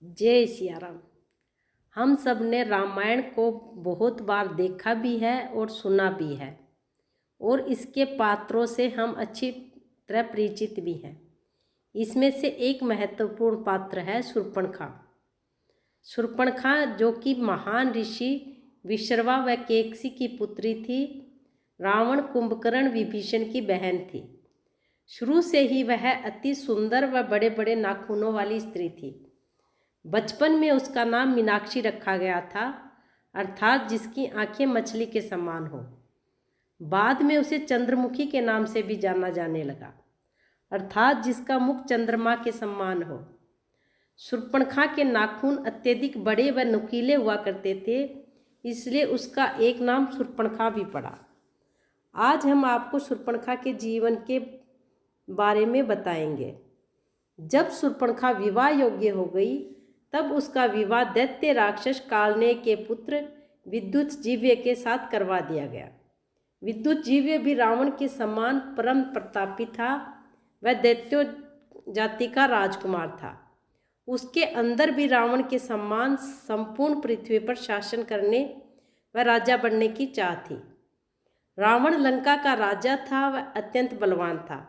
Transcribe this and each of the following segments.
जय सिया राम। हम सब ने रामायण को बहुत बार देखा भी है और सुना भी है और इसके पात्रों से हम अच्छी तरह परिचित भी हैं। इसमें से एक महत्वपूर्ण पात्र है शूर्पणखा। शूर्पणखा जो कि महान ऋषि विश्रवा व केकसी की पुत्री थी, रावण कुंभकर्ण विभीषण की बहन थी। शुरू से ही वह अति सुंदर व बड़े बड़े नाखूनों वाली स्त्री थी। बचपन में उसका नाम मीनाक्षी रखा गया था, अर्थात जिसकी आंखें मछली के समान हो। बाद में उसे चंद्रमुखी के नाम से भी जाना जाने लगा, अर्थात जिसका मुख चंद्रमा के समान हो। शूर्पणखा के नाखून अत्यधिक बड़े व नुकीले हुआ करते थे, इसलिए उसका एक नाम शूर्पणखा भी पड़ा। आज हम आपको शूर्पणखा के जीवन के बारे में बताएंगे। जब शूर्पणखा विवाह योग्य हो गई, तब उसका विवाह दैत्य राक्षस कालनेय के पुत्र विद्युतजीव्य के साथ करवा दिया गया। विद्युतजीव्य भी रावण के समान परम प्रतापी था। वह दैत्यो जाति का राजकुमार था। उसके अंदर भी रावण के समान संपूर्ण पृथ्वी पर शासन करने व राजा बनने की चाह थी। रावण लंका का राजा था। वह अत्यंत बलवान था।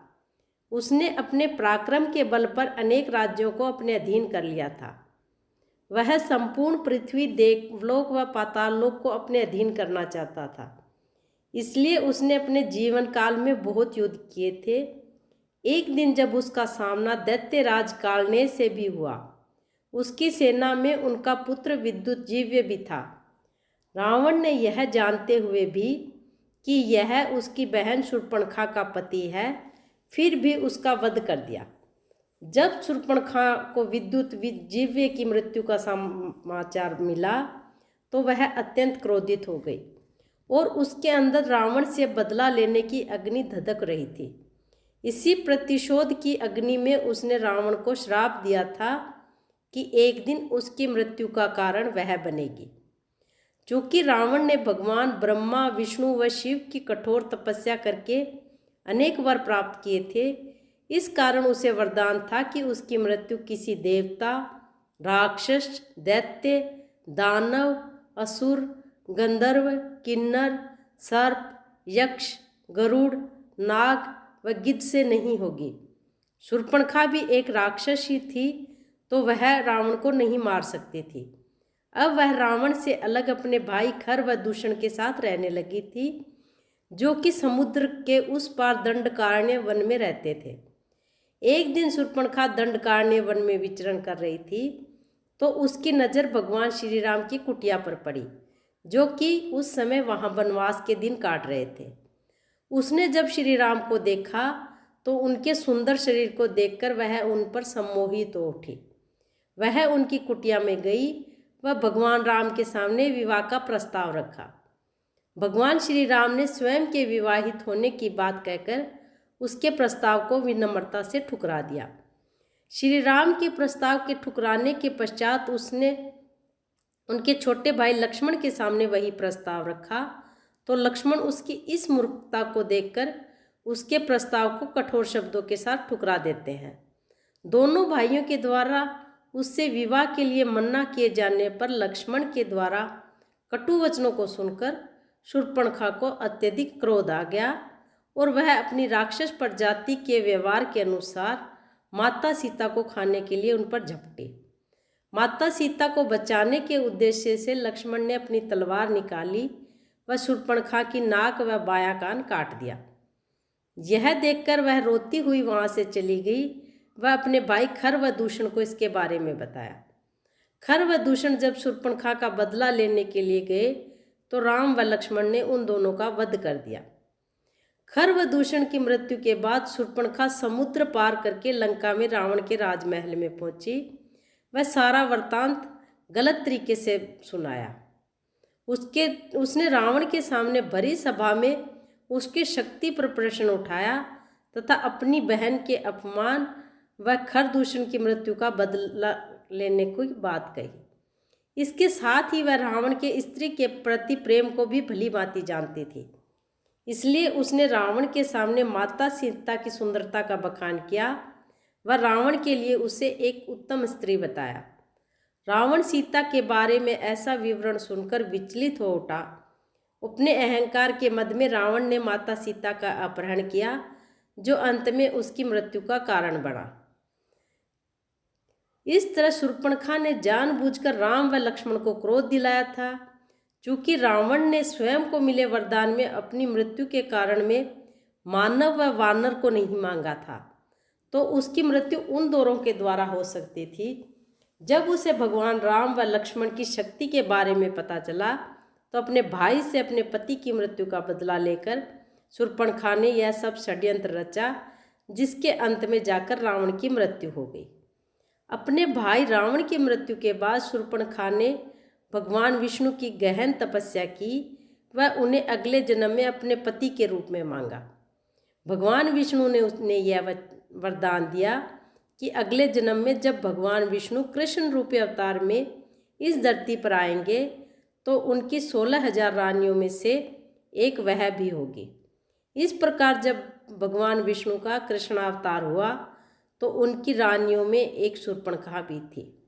उसने अपने पराक्रम के बल पर अनेक राज्यों को अपने अधीन कर लिया था। वह संपूर्ण पृथ्वी, देवलोक व पाताललोक को अपने अधीन करना चाहता था। इसलिए उसने अपने जीवन काल में बहुत युद्ध किए थे। एक दिन जब उसका सामना दैत्यराज कालनेय से भी हुआ, उसकी सेना में उनका पुत्र विद्युतजीव्य भी था। रावण ने यह जानते हुए भी कि यह उसकी बहन शूर्पणखा का पति है, फिर भी उसका वध कर दिया। जब शूर्पणखा को विद्युतजीव्य की मृत्यु का समाचार मिला, तो वह अत्यंत क्रोधित हो गई और उसके अंदर रावण से बदला लेने की अग्नि धधक रही थी। इसी प्रतिशोध की अग्नि में उसने रावण को श्राप दिया था कि एक दिन उसकी मृत्यु का कारण वह बनेगी। चूँकि रावण ने भगवान ब्रह्मा, विष्णु व शिव की कठोर तपस्या करके अनेक वर प्राप्त किए थे, इस कारण उसे वरदान था कि उसकी मृत्यु किसी देवता, राक्षस, दैत्य, दानव, असुर, गंधर्व, किन्नर, सर्प, यक्ष, गरुड़, नाग व गिद्ध से नहीं होगी। शूर्पणखा भी एक राक्षस ही थी, तो वह रावण को नहीं मार सकती थी। अब वह रावण से अलग अपने भाई खर व दूषण के साथ रहने लगी थी, जो कि समुद्र के उस पार दंडकारण्य वन में रहते थे। एक दिन शूर्पणखा दंडकारण्य वन में विचरण कर रही थी, तो उसकी नज़र भगवान श्री राम की कुटिया पर पड़ी, जो कि उस समय वहाँ वनवास के दिन काट रहे थे। उसने जब श्री राम को देखा, तो उनके सुंदर शरीर को देखकर वह उन पर सम्मोहित हो उठी। वह उनकी कुटिया में गई व भगवान राम के सामने विवाह का प्रस्ताव रखा। भगवान श्री राम ने स्वयं के विवाहित होने की बात कहकर उसके प्रस्ताव को विनम्रता से ठुकरा दिया। श्री राम के प्रस्ताव के ठुकराने के पश्चात उसने उनके छोटे भाई लक्ष्मण के सामने वही प्रस्ताव रखा, तो लक्ष्मण उसकी इस मूर्खता को देखकर उसके प्रस्ताव को कठोर शब्दों के साथ ठुकरा देते हैं। दोनों भाइयों के द्वारा उससे विवाह के लिए मना किए जाने पर लक्ष्मण के द्वारा कटु वचनों को सुनकर शूर्पणखा को अत्यधिक क्रोध आ गया और वह अपनी राक्षस प्रजाति के व्यवहार के अनुसार माता सीता को खाने के लिए उन पर झपटी। माता सीता को बचाने के उद्देश्य से लक्ष्मण ने अपनी तलवार निकाली व शूर्पणखा की नाक व बायां कान काट दिया। यह देखकर वह रोती हुई वहाँ से चली गई। वह अपने भाई खर व दूषण को इसके बारे में बताया। खर व दूषण जब शूर्पणखा का बदला लेने के लिए गए, तो राम व लक्ष्मण ने उन दोनों का वध कर दिया। खर व दूषण की मृत्यु के बाद शूर्पणखा समुद्र पार करके लंका में रावण के राजमहल में पहुंची। वह सारा वृत्तांत गलत तरीके से सुनाया। उसने रावण के सामने भरी सभा में उसकी शक्ति पर प्रश्न उठाया तथा अपनी बहन के अपमान व खर दूषण की मृत्यु का बदला लेने की बात कही। इसके साथ ही वह रावण के स्त्री के प्रति प्रेम को भी भली भांति जानती थी। इसलिए उसने रावण के सामने माता सीता की सुंदरता का बखान किया व रावण के लिए उसे एक उत्तम स्त्री बताया। रावण सीता के बारे में ऐसा विवरण सुनकर विचलित हो उठा। अपने अहंकार के मद में रावण ने माता सीता का अपहरण किया, जो अंत में उसकी मृत्यु का कारण बना। इस तरह शूर्पणखा ने जानबूझकर राम व लक्ष्मण को क्रोध दिलाया था। चूंकि रावण ने स्वयं को मिले वरदान में अपनी मृत्यु के कारण में मानव व वानर को नहीं मांगा था, तो उसकी मृत्यु उन दोनों के द्वारा हो सकती थी। जब उसे भगवान राम व लक्ष्मण की शक्ति के बारे में पता चला, तो अपने भाई से अपने पति की मृत्यु का बदला लेकर शूर्पणखा ने यह सब षड्यंत्र रचा, जिसके अंत में जाकर रावण की मृत्यु हो गई। अपने भाई रावण की मृत्यु के बाद शूर्पणखा ने भगवान विष्णु की गहन तपस्या की व उन्हें अगले जन्म में अपने पति के रूप में मांगा। भगवान विष्णु ने उन्हें यह वरदान दिया कि अगले जन्म में जब भगवान विष्णु कृष्ण रूपी अवतार में इस धरती पर आएंगे, तो उनकी 16,000 रानियों में से एक वह भी होगी। इस प्रकार जब भगवान विष्णु का कृष्णावतार हुआ, तो उनकी रानियों में एक शूर्पणखा भी थी।